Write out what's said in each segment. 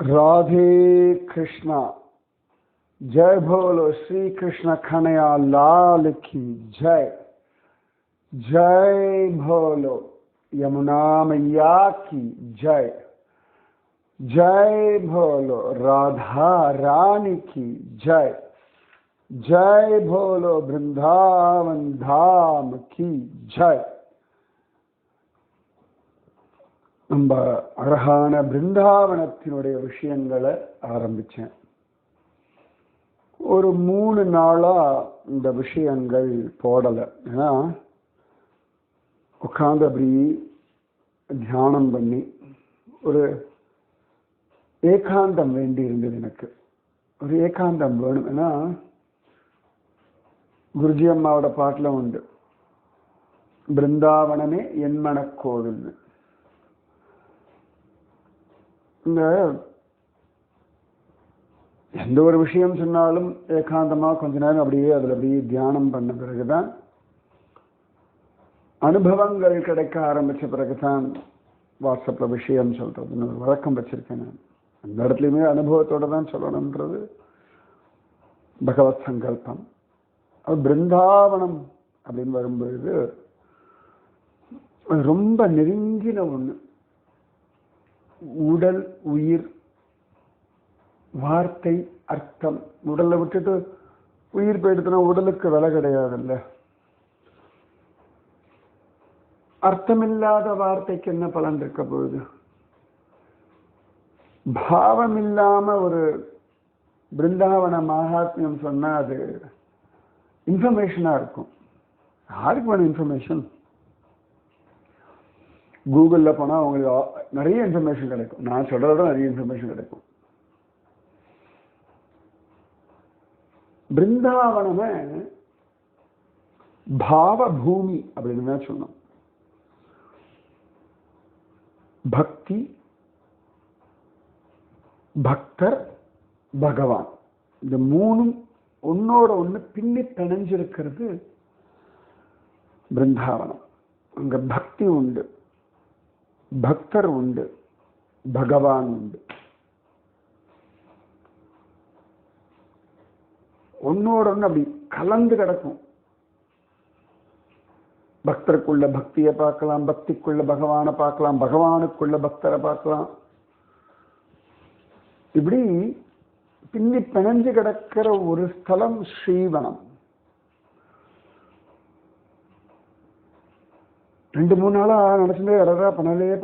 राधे कृष्णा। जय बोलो श्री कृष्ण कन्हैया लाल की जय। जय बोलो यमुना मैया की जय। जय बोलो राधा रानी की जय। जय बोलो वृंदावन धाम की जय। நம்ம அழகான பிருந்தாவனத்தினுடைய விஷயங்களை ஆரம்பிச்சேன். ஒரு 3 நாளா இந்த விஷயங்கள் போடலை. ஏன்னா உட்கார்ந்து அப்படி தியானம் பண்ணி ஒரு ஏகாந்தம் வேண்டி இருந்தது. எனக்கு ஒரு ஏகாந்தம் வேணும். ஏன்னா குருஜி அம்மாவோட பாட்டில் உண்டு, பிருந்தாவனமே என் மனக்கோவில். இந்த எந்த ஒரு விஷயம் சொன்னாலும் ஏகாந்தமா கொஞ்ச நேரம் அப்படியே அதில் அப்படியே தியானம் பண்ண பிறகுதான், அனுபவங்கள் கிடைக்க ஆரம்பிச்ச பிறகுதான் வாட்ஸ்அப்ல விஷயம் சொல்றதுன்னு ஒரு வழக்கம் வச்சிருக்கேன். நான் அந்த இடத்துலையுமே அனுபவத்தோட தான் சொல்லணும்ன்றது பகவத் சங்கல்பம். அது பிருந்தாவனம் அப்படின்னு வரும்பொழுது ரொம்ப நெருங்கின ஒண்ணு. உடல், உயிர், வார்த்தை, அர்த்தம். உடலை விட்டுட்டு உயிர் போயிடுத்துனா உடலுக்கு விலை கிடையாதுல்ல. அர்த்தமில்லாத வார்த்தைக்கு என்ன பலன் இருக்க போகுது? பாவம் இல்லாம ஒரு பிருந்தாவன மகாத்மியம் சொன்னா அது இன்ஃபர்மேஷனா இருக்கும். யாருக்கு வேணும் இன்ஃபர்மேஷன்? கூகுளில் போனால் உங்களுக்கு நிறைய இன்ஃபர்மேஷன் கிடைக்கும். நான் சொல்கிறத நிறைய இன்ஃபர்மேஷன் கிடைக்கும். பிருந்தாவனமே பாவ பூமி அப்படின்னு தான் சொன்னோம். பக்தி, பக்தர், பகவான், இந்த மூணும் ஒன்னோட ஒன்று பின்னி பிணைஞ்சிருக்கிறது பிருந்தாவனம். அங்க பக்தி உண்டு, பக்தர் உண்டு, பகவான் உண்டு. ஒன்னோட ஒன்று அப்படி கலந்து கிடக்கும். பக்தருக்குள்ள பக்தியை பார்க்கலாம், பக்திக்குள்ள பகவானை பார்க்கலாம், பகவானுக்குள்ள பக்தரை பார்க்கலாம். இப்படி பின்னி பிணைஞ்சு கிடக்கிற ஒரு ஸ்தலம் ஸ்ரீவனம். 2-3 நாளா நடச்சுட்டு இடரா பண்ணலையே.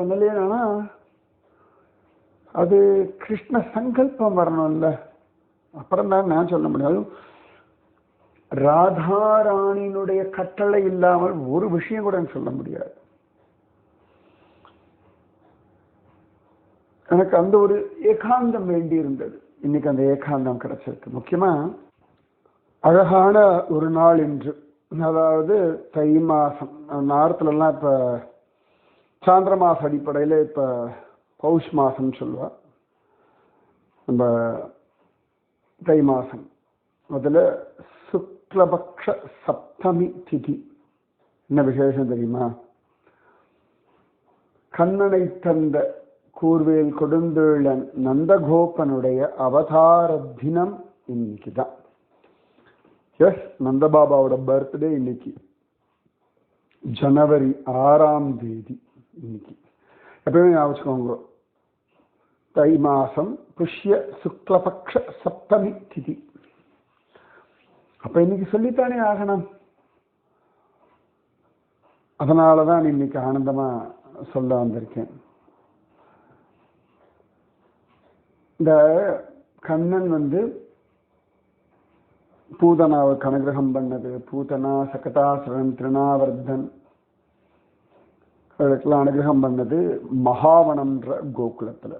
அது கிருஷ்ண சங்கல்பம் வரணும்ல, அப்புறம் தான் நான் சொல்ல முடியும். ராதாராணியினுடைய கட்டளை இல்லாமல் ஒரு விஷயம் கூட சொல்ல முடியாது. எனக்கு அந்த ஒரு ஏகாந்தம் வேண்டி இருந்தது. இன்னைக்கு அந்த ஏகாந்தம் கிடைச்சிருக்கு. முக்கியமா அழகான ஒரு நாள் இன்று. அதாவது தை மாசம். நார்த்துலலாம் இப்போ சாந்திர மாச அடிப்படையில் இப்போ பௌஷ் மாசம் சொல்லுவா. நம்ம தை மாசம் அதில் சுக்லபக்ஷ சப்தமி திதி. என்ன விசேஷம் தெரியுமா? கண்ணனை தந்த கூர்வேல் கொடுந்தேழன் நந்தகோபனுடைய அவதார தினம் இன்னைக்கு தான். எஸ், நந்தபாபாவோட பர்த்டே இன்னைக்கு ஜனவரி 6ஆம் தேதி. இன்னைக்கு எப்பயுமே ஞாபகம், தை மாசம் புஷ்ய சுக்லபக்ஷ சப்தமி திதி. அப்ப இன்னைக்கு சொல்லித்தானே ஆகணும். அதனாலதான் இன்னைக்கு ஆனந்தமா சொல்ல வந்திருக்கேன். இந்த கண்ணன் பூதனாவை அனுகிரகம் பண்ணது. பூதனா, சகதாசுரன், திருநாவர்தன் அதுக்கெல்லாம் அனுகிரகம் பண்ணது மகாவனம்ன்ற கோகுலத்துல.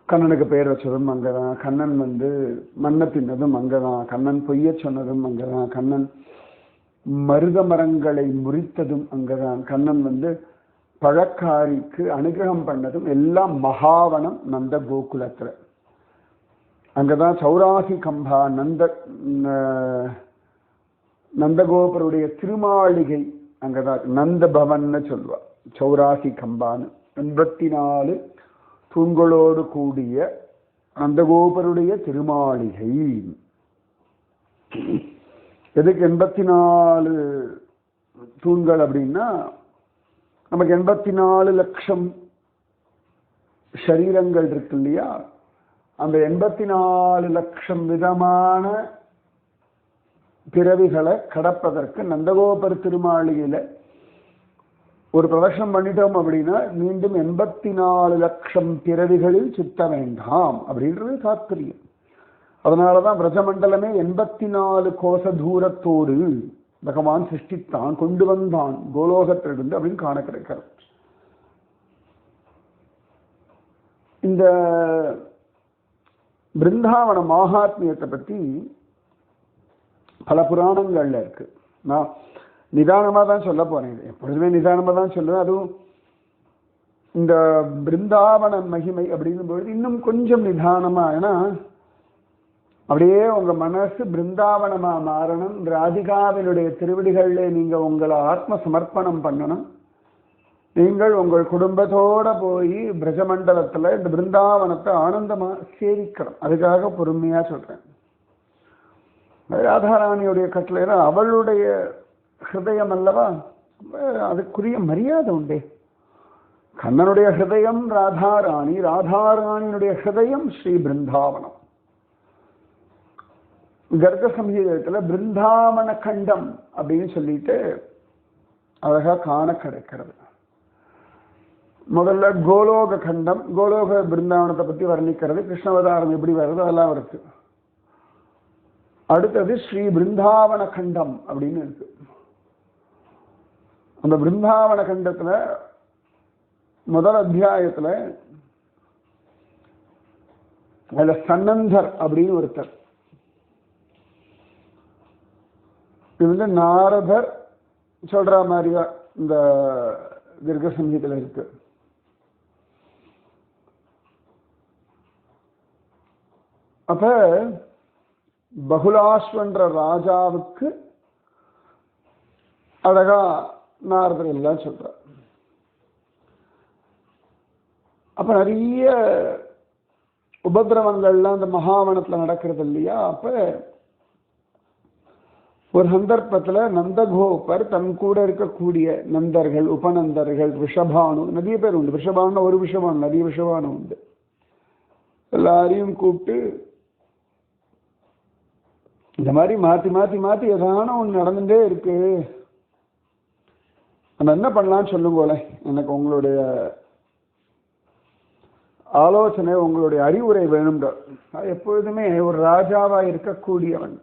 கண்ணனுக்கு பெயர் வச்சதும் அங்கதான். கண்ணன் மண்ணை தின்னதும் அங்கதான். கண்ணன் பொய்ய சொன்னதும் அங்கதான். கண்ணன் மருத மரங்களை முறித்ததும் அங்கதான். கண்ணன் பழக்காரிக்கு அனுகிரகம் பண்ணதும் எல்லாம் மகாவனம் நந்த கோகுலத்துல. அங்கதான் சௌராசி கம்பா நந்தகோபருடைய திருமாளிகை அங்கதான் நந்த பவன் சொல்லுவா. சௌராசி கம்பான்னு 84 தூண்களோடு கூடிய நந்தகோபருடைய திருமாளிகை. எதுக்கு 84 தூண்கள் அப்படின்னா, நமக்கு 84 லட்சம் சரீரங்கள் இருக்கு இல்லையா, அந்த 84 லட்சம் விதமான பிறவிகளை கடப்பதற்கு நந்தகோபர் திருமாளிகையில ஒரு பிரதர்ஷனம் பண்ணிட்டோம் அப்படின்னா மீண்டும் 84 லட்சம் பிறவிகளில் சுத்த வேண்டாம் அப்படின்றது தாத்பரியம். அதனாலதான் பிரஜமண்டலமே 84 கோச தூரத்தோடு பகவான் சிருஷ்டித்தான், கொண்டு வந்தான் கோலோகத்திலிருந்து அப்படின்னு காண கிடைக்கிறது. இந்த பிருந்தாவன மகாத்மியத்தை பத்தி பல புராணங்கள்ல இருக்கு. நான் நிதானமா தான் சொல்ல போறேன், எப்பொழுதுமே நிதானமா தான் சொல்லுவேன். அதுவும் இந்த பிருந்தாவன மகிமை அப்படிங்கும் பொழுது இன்னும் கொஞ்சம் நிதானமா, ஏன்னா அப்படியே உங்க மனசு பிருந்தாவனமா மாறணும். ராதிகாவினுடைய திருவடிகள்ல நீங்க உங்களை ஆத்ம சமர்ப்பணம் பண்ணணும். நீங்கள் உங்கள் குடும்பத்தோட போய் பிரஜமண்டலத்துல இந்த பிருந்தாவனத்தை ஆனந்தமா சேவிக்கணும். அதுக்காக பொறுமையா சொல்றேன். ராதாராணியுடைய கட்டளைனா அவளுடைய ஹிருதயம் அல்லவா, அதுக்குரிய மரியாதை உண்டே. கண்ணனுடைய ஹிருதயம் ராதாராணி, ராதாராணியினுடைய ஹிருதயம் ஸ்ரீ பிருந்தாவனம். கர்க சம்ஹீதத்துல பிருந்தாவன கண்டம் அப்படின்னு சொல்லிட்டு அழகா காண கிடைக்கிறது. முதல்ல கோலோக கண்டம், கோலோக பிருந்தாவனத்தை பத்தி வர்ணிக்கிறது, கிருஷ்ணவதாரம் எப்படி வருது அதெல்லாம் இருக்கு. அடுத்தது ஸ்ரீ பிருந்தாவன கண்டம் அப்படின்னு இருக்கு. அந்த பிருந்தாவன கண்டத்துல முதல் அத்தியாயத்துல அதுல சன்னந்தர் அப்படின்னு ஒருத்தர், இது வந்து நாரதர் சொல்ற மாதிரியா இந்த கர்க சங்கீதத்துல இருக்கு. அப்ப பகுலாஸ்வன்ற ராஜாவுக்கு அழகா நாரதர் எல்லாம் சொல்ற. அப்ப நிறைய உபதிரவங்கள்லாம் அந்த மகாவனத்துல நடக்கிறது இல்லையா. அப்ப ஒரு சந்தர்ப்பத்துல நந்தகோபர் தன் கூட இருக்கக்கூடிய நந்தர்கள், உபநந்தர்கள், ரிஷபானு, நிறைய பேர் உண்டு. ரிஷபானு ஒரு விஷபானு, நிறைய விஷபானு உண்டு. எல்லாரையும் கூப்பிட்டு இந்த மாதிரி மாத்தி மாத்தி மாத்தி ஏதான ஒன்று நடந்துட்டே இருக்கு, நம்ம என்ன பண்ணலாம்னு சொல்லுங்களே, எனக்கு உங்களுடைய ஆலோசனை, உங்களுடைய அறிவுரை வேணும்ன்ற. எப்பொழுதுமே ஒரு ராஜாவா இருக்கக்கூடியவன்,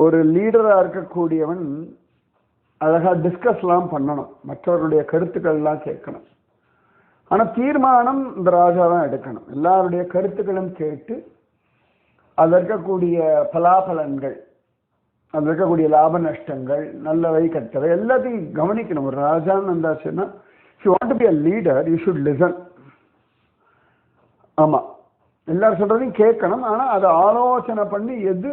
ஒரு லீடரா இருக்கக்கூடியவன் அழகா டிஸ்கஸ்லாம் பண்ணணும், மற்றவர்களுடைய கருத்துக்கள் எல்லாம் கேட்கணும். ஆனா தீர்மானம் இந்த ராஜா தான் எடுக்கணும். எல்லாருடைய கருத்துக்களும் கேட்டு அதில் இருக்கக்கூடிய பலாபலன்கள், அதில் இருக்கக்கூடிய லாப நஷ்டங்கள், நல்லவை கெட்டவை எல்லாத்தையும் கவனிக்கணும். ஒரு ராஜான்னு இருந்தாச்சுன்னா, if you want to be a leader, you should listen. ஆமா, எல்லாரும் சொல்றதையும் கேட்கணும். ஆனா அதை ஆலோசனை பண்ணி எது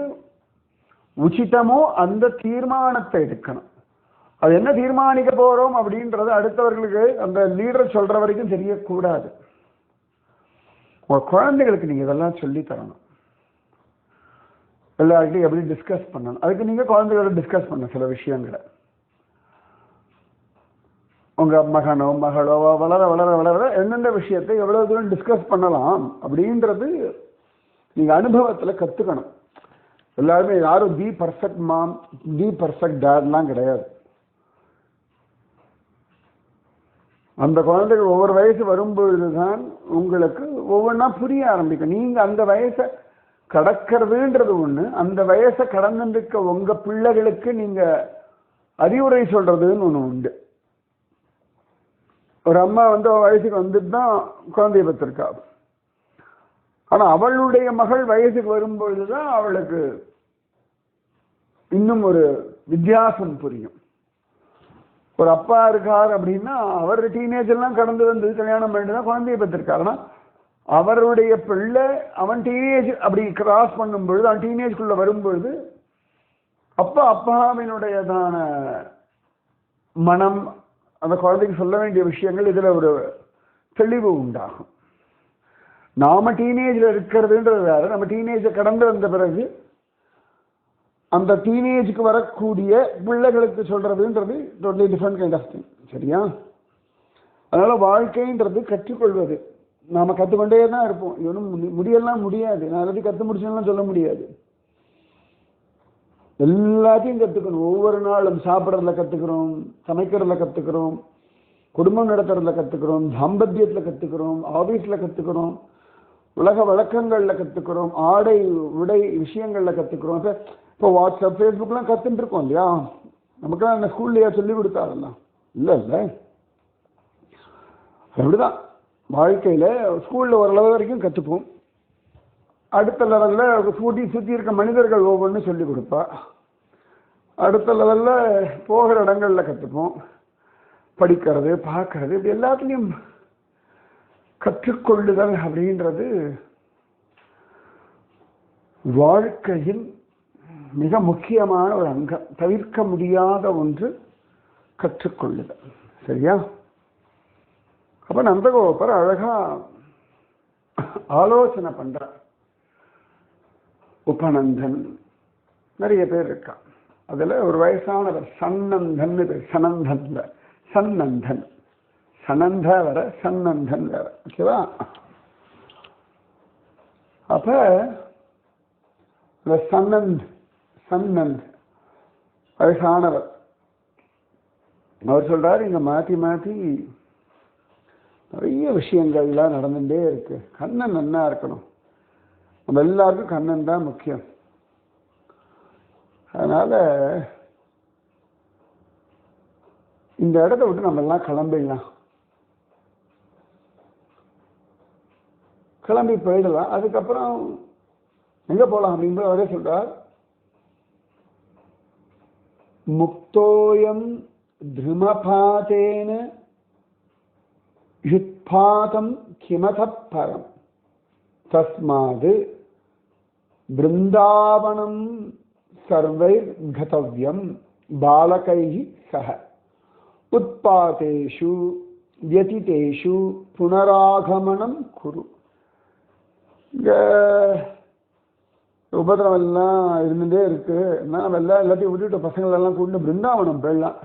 உச்சிதமோ அந்த தீர்மானத்தை எடுக்கணும். அது என்ன தீர்மானிக்க போறோம் அப்படின்றது அடுத்தவர்களுக்கு அந்த லீடர் சொல்ற வரைக்கும் தெரியக்கூடாது. உங்க குழந்தைகளுக்கு நீங்க இதெல்லாம் சொல்லி தரணும். எல்லார்கிட்டையும் எப்படி டிஸ்கஸ் பண்ணணும், அதுக்கு நீங்க குழந்தைகளோட டிஸ்கஸ் பண்ண சில விஷயங்களை. உங்க மகனோ மகளோ வளர வளர வளர எந்தெந்த விஷயத்தை எவ்வளவு தூரம் டிஸ்கஸ் பண்ணலாம் அப்படின்றது நீங்க அனுபவத்துல கத்துக்கணும். எல்லாருமே யாரும் தி பர்ஃபெக்ட் மாம், தி பர்ஃபெக்ட் டேட்லாம் கிடையாது. அந்த குழந்தைகள் ஒவ்வொரு வயசு வரும்பொழுதுதான் உங்களுக்கு ஒவ்வொன்றா புரிய ஆரம்பிக்கும். நீங்க அந்த வயசை கடக்கிறதுன்றது ஒண்ணு, அந்த வயசை கடந்துருக்க உங்க பிள்ளைகளுக்கு நீங்க அறிவுரை சொல்றதுன்னு ஒண்ணு உண்டு. ஒரு அம்மா வந்து வயசுக்கு வந்துட்டு தான் குழந்தைய பெற்றிருக்கா. ஆனா அவளுடைய மகள் வயசுக்கு வரும்பொழுதுதான் அவளுக்கு இன்னும் ஒரு வித்தியாசம் புரியும். ஒரு அப்பா இருக்கார் அப்படின்னா அவர் டீனேஜ் எல்லாம் கடந்து வந்து கல்யாணம் பண்ணிட்டு தான் குழந்தைய பெற்றிருக்காரு. ஆனா அவருடைய பிள்ளை அவன் டீனேஜ் அப்படி கிராஸ் பண்ணும் பொழுது, அவன் டீனேஜ்குள்ள வரும்பொழுது அப்பாவினுடையதான மனம், அந்த குழந்தைக்கு சொல்ல வேண்டிய விஷயங்கள் இதுல ஒரு தெளிவு உண்டாகும். நாம டீனேஜ்ல இருக்கிறதுன்றது வேற, நம்ம டீனேஜை கடந்து வந்த பிறகு அந்த டீனேஜுக்கு வரக்கூடிய பிள்ளைகளுக்கு சொல்றதுன்றது totally different kind of thing. சரியா? அதனால வாழ்க்கைன்றது கற்றுக்கொள்வது. நாம கற்றுக்கொண்டே தான் இருப்போம். இது ஒன்றும் முடியலாம் முடியாது. நான் எல்லாத்தையும் கற்று முடிச்சேன்னா சொல்ல முடியாது. எல்லாத்தையும் கற்றுக்கணும். ஒவ்வொரு நாளும் சாப்பிட்றதுல கற்றுக்கிறோம், சமைக்கிறதுல கற்றுக்கிறோம், குடும்பம் நடத்துறதுல கற்றுக்கிறோம், தாம்பத்தியத்தில் கற்றுக்கிறோம், ஆஃபீஸில் கற்றுக்கிறோம், உலக வழக்கங்களில் கற்றுக்கிறோம், ஆடை உடை விஷயங்களில் கற்றுக்கிறோம். இப்போ வாட்ஸ்அப் ஃபேஸ்புக்லாம் கற்றுட்டு இருக்கோம் இல்லையா? நமக்குலாம் என்ன ஸ்கூல்லையா சொல்லி கொடுத்தாருலாம்? இல்லை இல்லை, அப்படிதான் வாழ்க்கையில். ஸ்கூலில் ஒரு லெவல் வரைக்கும் கற்றுப்போம். அடுத்த லெவலில் சுற்றி இருக்க மனிதர்கள் ஒவ்வொன்றும் சொல்லி கொடுப்பா. அடுத்த லெவலில் போகிற இடங்களில் கற்றுப்போம். படிக்கிறது, பார்க்கறது, இப்படி எல்லாத்துலேயும் கற்றுக்கொள்ளுதல் அப்படின்றது வாழ்க்கையில் மிக முக்கியமான ஒரு அங்கம், தவிர்க்க முடியாத ஒன்று கற்றுக்கொள்ளுதல். சரியா? அப்ப நந்தகோபர் அழகா ஆலோசனை பண்றார். உபநந்தன் நிறைய பேர் இருக்கா. அதுல ஒரு வயசானவர் சன்னந்தன் பேர். சனந்தன் சன்னந்தன், சனந்த வர சன்னந்தன் வேற. ஓகேவா? அப்ப சன்னந்த் சன்னந்த் வயசானவர் அவர் சொல்றாரு, இங்க மாத்தி மாத்தி நிறைய விஷயங்கள்லாம் நடந்துட்டே இருக்கு. கண்ணன் நன்னா இருக்கணும். நம்ம எல்லாருக்கும் கண்ணன் தான் முக்கியம். அதனால இந்த இடத்த விட்டு நம்ம எல்லாம் கிளம்பிடலாம், கிளம்பி போயிடலாம். அதுக்கப்புறம் எங்க போலாம் அப்படின்னு அவரே சொல்றார். முக்தோயம் திருமபாதேன யுத்பாதம் கிமதப் பரம் தஸ்மாது பிருந்தாவனம் சர்வைர் கதவ்யம் பாலகைஹி சஹ உத்பாதேஷு வ்யதிதேஷு புனராகமனம் குரு. இங்க உபதிரவம் எல்லாம் இருந்துட்டே இருக்கு. நம்ம எல்லாத்தையும் விட்டுட்டு பசங்களெல்லாம் கூட்டு பிருந்தாவனம் போயிடலாம்.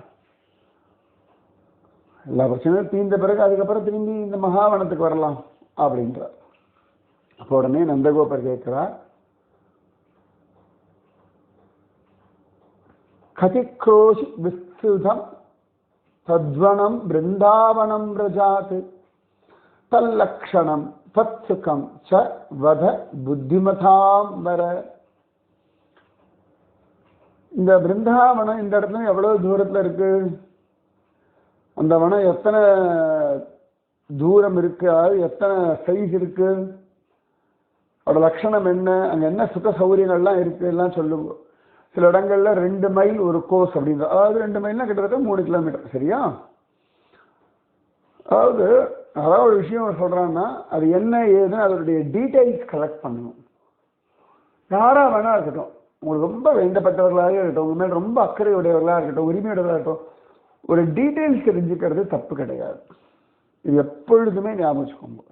எல்லா பிரச்சனையும் தீர்ந்த பிறகு அதுக்கப்புறம் திரும்பி இந்த மகாவனத்துக்கு வரலாம் அப்படின்றார். அப்போ உடனே நந்தகோபர் கேட்கிறார், கதிக்ரோஷி விஸ்துதம் தத்வனம் பிருந்தாவனம் ரஜாத் தல்லக்ஷணம் தத்சுகம் ச வத புத்திமதாம் வர. இந்த பிருந்தாவனம் இந்த இடத்துல எவ்வளவு தூரத்துல இருக்கு? அந்த வனம் எத்தனை தூரம் இருக்கு? எத்தனை சைஸ் இருக்கு? அதோட லட்சணம் என்ன? அங்க என்ன சுக சௌகரியங்கள்லாம் இருக்கு எல்லாம் சொல்லுங்க. சில இடங்கள்ல 2 மைல் ஒரு கோர்ஸ் அப்படின்ற, அதாவது 2 மைல்னா கிட்டத்தட்ட 3 கிலோமீட்டர். சரியா? அதாவது ஒரு விஷயம் சொல்றான்னா அது என்ன ஏதுன்னு அதனுடைய டீடைல்ஸ் கலெக்ட் பண்ணணும். யாரா வேணா இருக்கட்டும், உங்களுக்கு ரொம்ப வேண்டப்பட்டவர்களாக இருக்கட்டும், உங்க மேல ரொம்ப அக்கறை உடையவர்களாக இருக்கட்டும், உரிமையுடையவர்களாக இருக்கட்டும், ஒரு டீடைல்ஸ் தெரிஞ்சுக்கிறது தப்பு கிடையாது. இது எப்பொழுதுமே ஞாபகம் வச்சுக்கோங்க.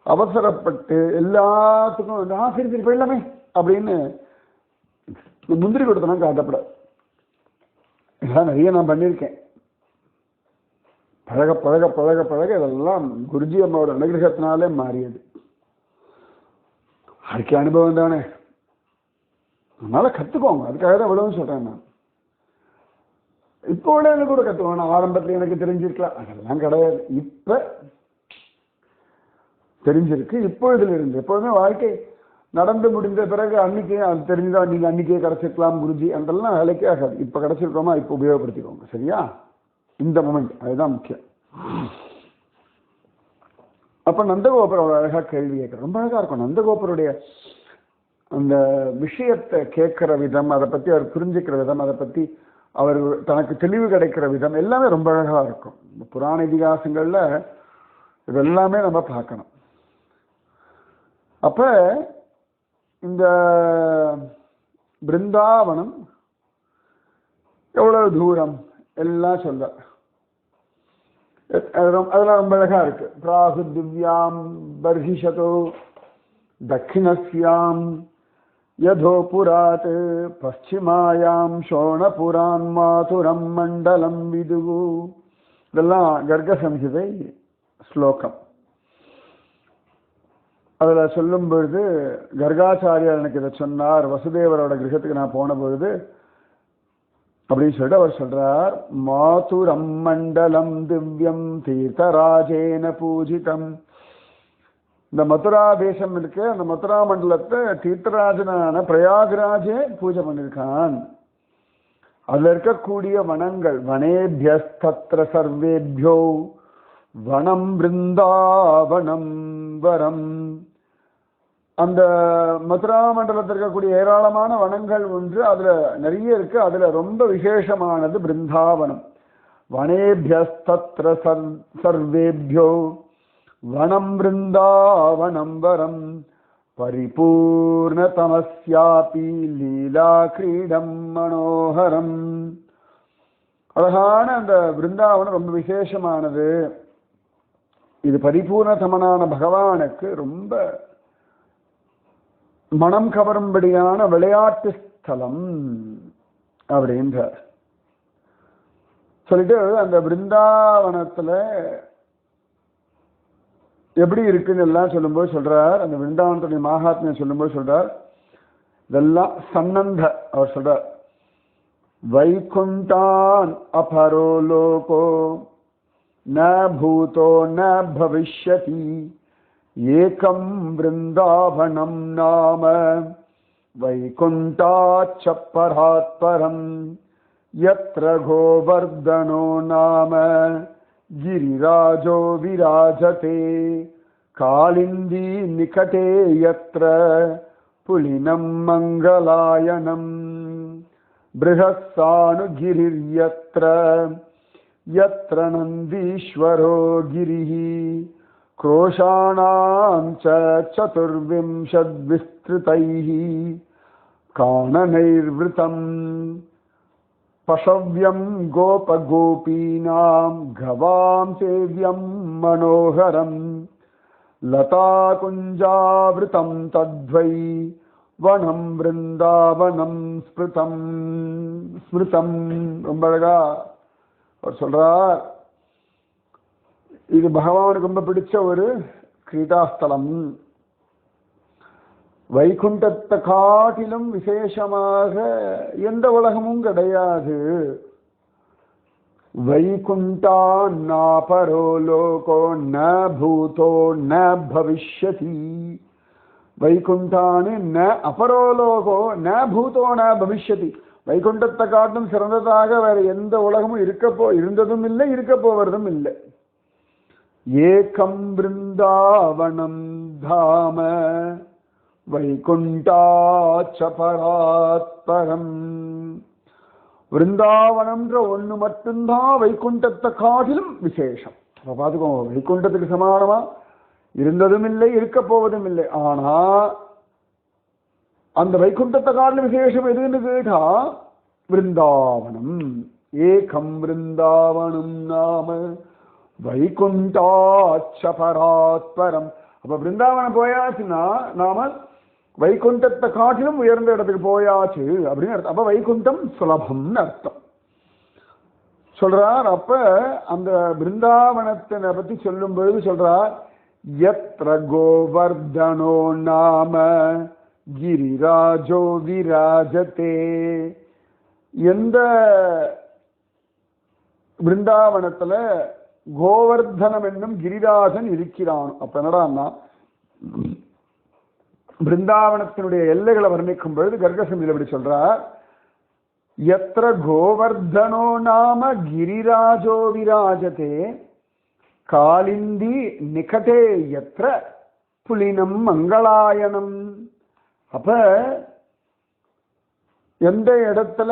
அவசரப்பட்டு எல்லாத்துக்கும் சரி போயிடலாமே அப்படின்னு முந்திரி கொடுத்தனா காட்டப்படாது. இதெல்லாம் நிறைய நான் பண்ணியிருக்கேன். பழக பழக பழக பழக இதெல்லாம் குருஜி அம்மாவோட அனுகிரகத்தினாலே மாறியது. அதுக்கு அனுபவம் தானே. அதனால கத்துக்கோங்க. அதுக்காக தான் இவ்வளவு சொல்றேன். நான் இப்போ எனக்கு கூட கத்துக்கோங்க. நான் ஆரம்பத்தில் எனக்கு தெரிஞ்சிருக்கலாம், அதெல்லாம் கிடையாது. இப்ப தெரிஞ்சிருக்கு. இப்பொழுதுல இருந்து எப்போதுமே வாழ்க்கை நடந்து முடிந்த பிறகு அன்னைக்கே அது தெரிஞ்சுதா நீங்க அன்னைக்கே கிடைச்சிருக்கலாம் குருஜி, அதெல்லாம் வேலைக்கே ஆகாது. இப்ப கிடைச்சிருக்கோமா இப்ப உபயோகப்படுத்திக்கோங்க. சரியா? இந்த மொமெண்ட் அதுதான் முக்கியம். அப்ப நந்தகோபர் ஒரு அழகா கேள்வி கேட்கிற, ரொம்ப அழகா இருக்கும். நந்தகோபருடைய அந்த விஷயத்தை கேட்கிற விதம், அதை பத்தி அவர் புரிஞ்சுக்கிற விதம், அதை பத்தி அவர் தனக்கு தெளிவு கிடைக்கிற விதம் எல்லாமே ரொம்ப அழகா இருக்கும். புராண இதிகாசங்கள்ல இதெல்லாமே நம்ம பார்க்கணும். அப்ப இந்த பிருந்தாவனம் எவ்வளவு தூரம் எல்லாம் சொல்ற. அதெல்லாம் ரொம்ப அழகா இருக்கு. பிராகு திவ்யாம் பர்ஹிஷதோ தட்சிணஸ்யாம் யதோ புராத் பশ্চিமாயாம் சோணபுரான் மாதுரம் மண்டலம் விதுகு. இதெல்லாம் கர்க சம்ஹிதை ஸ்லோகம். அதுல சொல்லும் பொழுது கர்காச்சாரியார் எனக்கு இதை சொன்னார். வசுதேவரோட கிரகத்துக்கு நான் போன பொழுது அப்படின்னு சொல்லிட்டு அவர் சொல்றார், மாதுரம் மண்டலம் திவ்யம் தீர்த்தராஜேன பூஜிதம். இந்த மதுரா தேசம் இருக்கு, அந்த மதுரா மண்டலத்தை தீர்த்தராஜனான பிரயாகராஜே பூஜை பண்ணிருக்கான். அதுல இருக்கக்கூடிய வனங்கள், வனேபியஸ்தத்ர சர்வேபியோ வனம் பிருந்தாவனம் வரம். அந்த மதுரா மண்டலத்தில் இருக்கக்கூடிய ஏராளமான வனங்கள் ஒன்று, அதுல நிறைய இருக்கு. அதுல ரொம்ப விசேஷமானது பிருந்தாவனம். வனேபியஸ்தத்ர சர்வேபியோ வனம் பிருந்தாவனம் வரம் பரிபூர்ணதமஸ்யாபி லீலா கிரீடம் மனோகரம். அழகான அந்த பிருந்தாவனம் ரொம்ப விசேஷமானது. இது பரிபூர்ணதமனான பகவானுக்கு ரொம்ப மனம் கவரும்படியான விளையாட்டு ஸ்தலம் அப்படின்றார். சொல்லிட்டு அந்த பிருந்தாவனத்துல எப்படி இருக்குன்னு எல்லாம் சொல்லும்போது சொல்றார், அந்த பிருந்தாவனத்துடைய மகாத்மியம் சொல்லும்போது சொல்றார், இதெல்லாம் சன்னந்த. அவர் சொல்றார், வைகுண்டான் அபரோ லோகோ ந பூதோ ந பவிஷ்யதி ஏகம் பிருந்தாவனம் நாம வைகுண்டாச்ச பராத் பரம் யத்ர கோவர்தனோ நாம गिरिराजो विराजते कालिंदी निकटे यत्र पुलिनं मंगलायनं बृहस्सानुगिरिर्यत्र यत्र नन्दीश्वरो गिरिः क्रोशाणां च चतुर्विंशद्विस्तृतैः काननैर्वृतम् पशव्यं गोपगोपीनां गवां सेव्यं मनोहरं लताकुञ्जावृतं तद्वै वनं वृंदावनं स्मृतं. ரொம்ப அழகா அவர் சொல்றார், இது பகவானுக்கு ரொம்ப பிடிச்ச ஒரு கிரீடாஸ்தலம். வைகுண்டத்தை காட்டிலும் விசேஷமாக எந்த உலகமும் கிடையாது. வைகுண்டா நாபரோ லோகோ ந பூதோ ந பவிஷ்யதி. வைகுண்டானு ந அபரோ லோகோ ந பூதோ ந பவிஷ்யதி. வைகுண்டத்தை காட்டும் சிறந்ததாக வேற எந்த உலகமும் இருந்ததும் இல்லை, இருக்க போவதும் இல்லை. ஏகம் பிருந்தாவனம் தாம வைகுண்டாச்ச பராத் பரம். விருந்தாவனம்ன்ற ஒண்ணு மட்டும்தான் வைகுண்டத்தை காட்டிலும் விசேஷம். அப்ப பாத்துக்கோங்க, வைகுண்டத்துக்கு சமானமா இருந்ததும் இல்லை, இருக்க போவதும் இல்லை. ஆனா அந்த வைகுண்டத்தை காட்டிலும் விசேஷம் எதுன்னு கேட்டா விருந்தாவனம். ஏகம் விருந்தாவனம் நாம வைகுண்டாச்ச பராத் பரம். அப்ப பிருந்தாவனம் போயாச்சுன்னா நாம வைகுண்டத்தை காட்டிலும் உயர்ந்த இடத்துக்கு போயாச்சு அப்படின்னு அர்த்தம். அப்ப வைகுண்டம் சுலபம்னு அர்த்தம் சொல்றார். அப்ப அந்த பிருந்தாவனத்தை பத்தி சொல்லும் பொழுது சொல்றார், யத்ர கோவர்தனோ நாம கிரிராஜோ விராஜதே. எந்த பிருந்தாவனத்துல கோவர்தனம் என்னும் கிரிராஜன் இருக்கிறான். அப்ப என்னடான்னா பிருந்தாவனத்தினுடைய எல்லைகளை வர்ணிக்கும் பொழுது கர்கசமியில் எப்படி சொல்றார், யத்ர கோவர்தனோ நாம கிரிராஜோ விராஜதே காலிந்தி நிகடே யத்ர புலினம் மங்களாயனம். அப்ப எந்த இடத்துல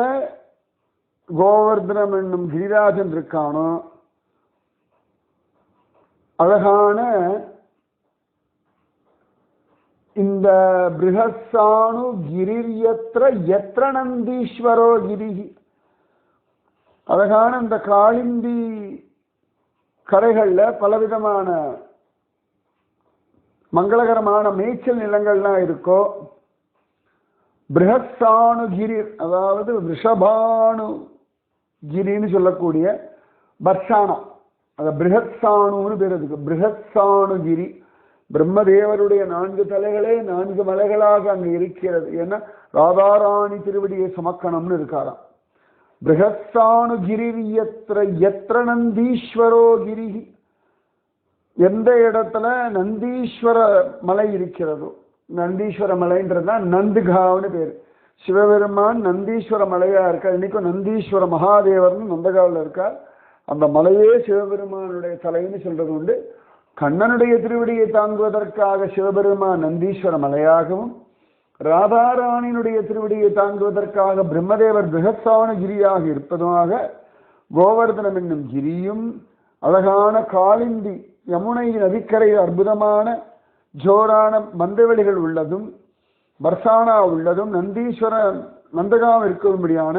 கோவர்தனம் என்னும் கிரிராஜன் இருக்கானோ, அழகான இந்த பிருஹஸ்ஸானு கிரிர்யத்ர யத்ர நந்தீஸ்வரோ கிரி. அழகான இந்த காளிந்தி கரைகள்ல பலவிதமான மங்களகரமான மேய்ச்சல் நிலங்கள்லாம் இருக்கோ. பிருஹத்சாணுகிரி, அதாவது ரிஷபானுகிரின்னு சொல்லக்கூடிய பர்ஷானா, அத பிருஹத்சாணுன்னு பேர். அதுக்கு பிருஹத்சாணுகிரி, பிரம்மதேவருடைய 4 தலைகளே 4 மலைகளாக அங்கு இருக்கிறது. ஏன்னா ராதாராணி திருவடியை சுமக்கணும்னு இருக்காராம். பிருஹத்சாணுகிரி யத்ர யத்ர நந்தீஸ்வரோ கிரி, எந்த இடத்துல நந்தீஸ்வர மலை இருக்கிறதோ, நந்தீஸ்வர மலைன்றதுதான் நந்துகாவ்னு பேரு. சிவபெருமான் நந்தீஸ்வர மலையா இருக்கார். இன்னைக்கும் நந்தீஸ்வர மகாதேவர்னு நந்தகாவில் இருக்கார். அந்த மலையே சிவபெருமானுடைய தலைன்னு சொல்றது உண்டு. கண்ணனுடைய திருவடியை தாங்குவதற்காக சிவபெருமான் நந்தீஸ்வர மலையாகவும், ராதாராணியினுடைய திருவடியை தாங்குவதற்காக பிரம்மதேவர் பிருஹத்சாணுகிரியாக இருப்பதுமாக கோவர்தனம் என்னும் கிரியும், அழகான காளிந்தி யமுனை நதிக்கரையில் அற்புதமான ஜோரான மந்தவெளிகள் உள்ளதும், பர்சானா உள்ளதும், நந்தீஸ்வர நந்தகாம் இருக்கும்படியான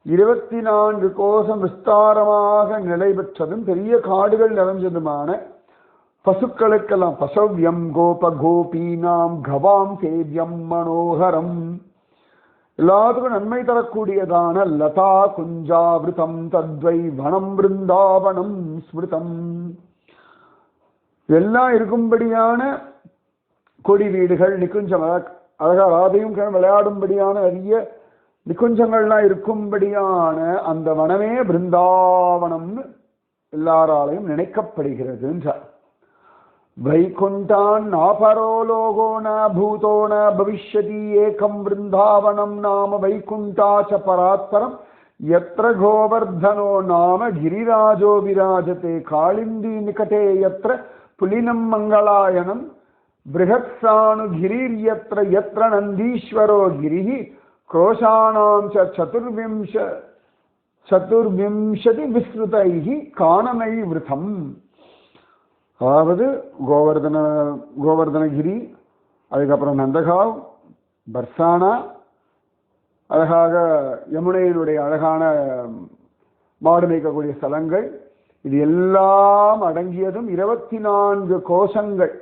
24 கோசம் விஸ்தாரமாக நிலை பெற்றதும், பெரிய காடுகள் நிறைஞ்சதுமான, பசுக்களுக்கெல்லாம் பசவ்யம் கோப கோபீனாம் கவாம் சேவ்யம் மனோகரம், எல்லாத்துக்கும் நன்மை தரக்கூடியதான லதா குஞ்சாவிருதம் தத்வை வனம் பிருந்தாவனம் ஸ்மிருதம், எல்லாம் இருக்கும்படியான கொடி வீடுகள், நிக்குஞ்சம், அழகா ராதையும் விளையாடும்படியான நிறைய நிக்குஞ்சங்கள்லாம் இருக்கும்படியான அந்த வனமே பிருந்தாவனம் எல்லாராலையும் நினைக்கப்படுகிறது என்றார். வைகுண்டான் நாபரோ லோகோ ந பூதோ ந பவிஷ்யதி ஏகம் பிருந்தாவனம் நாம வைகுண்டாச்ச பராத்பரம் யத்ர கோவர்தனோ நாம கிரிராஜோ விராஜதே காளிந்தி நிகடே யத்ர புலினம் மங்களாயனம் பிருஹத்சாணுகிரிர் யத்ர யத்ர நந்தீஸ்வரோ கிரிஹி கோஷாணாம் சதுர்விம்சதி விஸ்ருதைஹி கானனை விருதம். அதாவது கோவர்தனகிரி, அதுக்கப்புறம் நந்தகாவ், பர்சானா, அழகாக யமுனையினுடைய அழகான மாடு மேய்க்கக்கூடிய ஸ்தலங்கள், இது எல்லாம் அடங்கியதும் 24 கோஷங்கள்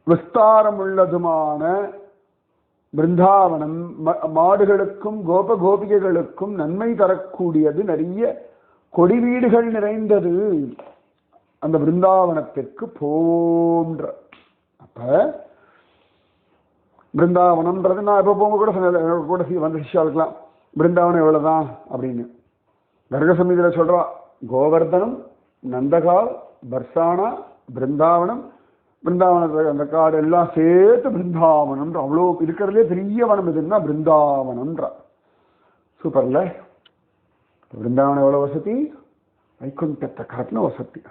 விஸ்தாரம் உள்ளதுமான பிருந்தாவனம், மாடுகளுக்கும் கோப கோபிகைகளுக்கும் நன்மை தரக்கூடியது, நிறைய கொடி வீடுகள் நிறைந்தது அந்த பிருந்தாவனத்திற்கு போன்ற. அப்ப பிருந்தாவனம்ன்றது நான் எப்போ போங்க கூட வந்து சிஷ்யாளுக்கலாம் பிருந்தாவனம் எவ்வளவுதான் அப்படின்னு கர்க சமீதியில சொல்றா. கோவர்தனம், நந்தகால், பர்சானா, பிருந்தாவனம், பிருந்தாவனத்தில் அந்த காடு எல்லாம் சேர்த்து பிருந்தாவனம். அவ்வளோ இருக்கிறதுலே பெரிய வனம் எதுன்னா பிருந்தாவனம்ன்றா. சூப்பர்ல. பிருந்தாவனம் எவ்வளோ வசதி, வைகுண்டத்தை காட்டின வசதி.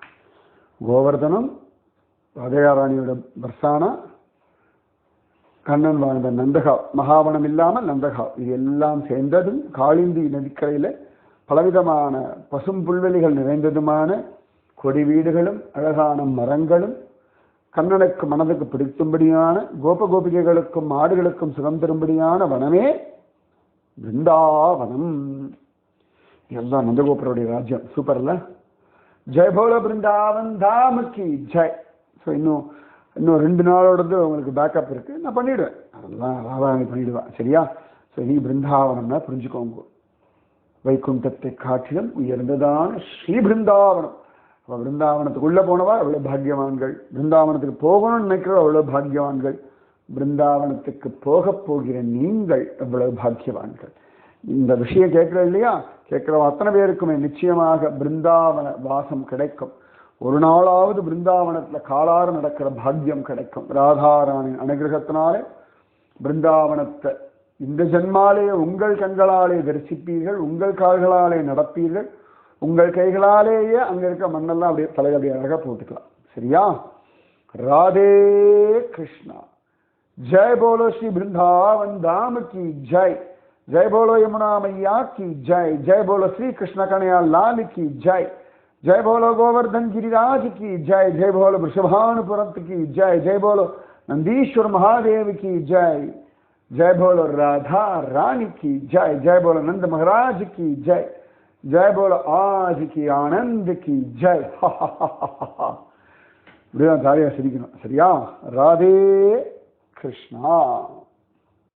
கோவர்தனம், ராஜாராணியோட பர்சானா, கண்ணன் வாழ்ந்த நந்தகா, மகாவனம் இல்லாமல் நந்தகா, இது எல்லாம் சேர்ந்ததும் காளிந்தி நதிக்கரையில் பலவிதமான பசும் புல்வெளிகள் நிறைந்ததுமான கொடி வீடுகளும் அழகான மரங்களும் கண்ணனுக்கு மனதுக்கு பிடிக்கும்படியான கோப கோபிகைகளுக்கும் மாடுகளுக்கும் சுகம் தரும்படியான வனமே பிருந்தாவனம். இதுதான் நந்தகோபுரருடைய ராஜ்யம். சூப்பர்ல. ஜெய் போல பிருந்தாவன் தாமக்கி ஜெய். ஸோ இன்னும் 2 நாளோடது உங்களுக்கு பேக்கப் இருக்கு, நான் பண்ணிவிடுவேன். அதெல்லாம் ராதாராணி பண்ணிடுவேன். சரியா? ஸோ நீ பிருந்தாவனம்னா புரிஞ்சுக்கோங்க, வைகுண்டத்தை காட்டிலும் உயர்ந்ததான ஸ்ரீ பிருந்தாவனம். அப்போ பிருந்தாவனத்துக்குள்ள போனவா அவ்வளோ பாக்கியவான்கள், பிருந்தாவனத்துக்கு போகணும்னு நினைக்கிறவா அவ்வளோ பாக்கியவான்கள், பிருந்தாவனத்துக்கு போக போகிற நீங்கள் எவ்வளவு பாக்கியவான்கள். இந்த விஷயம் கேட்கற இல்லையா, கேட்கிறவ அத்தனை பேருக்குமே நிச்சயமாக பிருந்தாவன வாசம் கிடைக்கும். ஒரு நாளாவது பிருந்தாவனத்துல காலாறு நடக்கிற பாக்கியம் கிடைக்கும். ராதாராணி அனுகிரகத்தினாலே பிருந்தாவனத்தை இந்த ஜன்மாலே உங்கள் கண்களாலே தரிசிப்பீர்கள், உங்கள் கால்களாலே நடப்பீர்கள், உங்கள் கைகளாலேயே அங்க இருக்க மண்ணெல்லாம் அப்படியே தலையபடி அழகா போட்டுக்கலாம். சரியா? ராதே கிருஷ்ணா. ஜெய் போலோ ஸ்ரீ பிருந்தாவன் தாம் கி ஜெய். जय बोलो यमुना मैया की जय. जय बोलो श्री कृष्ण कन्हैया लाल की जय. जय बोलो गोवर्धन गिरिराज की जय. जय बोलो वृषभानुपुरत की जय. जय बोलो नंदीश्वर महादेव की जय. जय बोलो राधा रानी की जय. जय बोलो नंद महाराज की जय. ஜெய் போல ஆஜ் கி ஆனந்த் கி ஜெய். இப்படிதான் ஜாலியா சிரிக்கணும். சரியா? ராதே கிருஷ்ணா.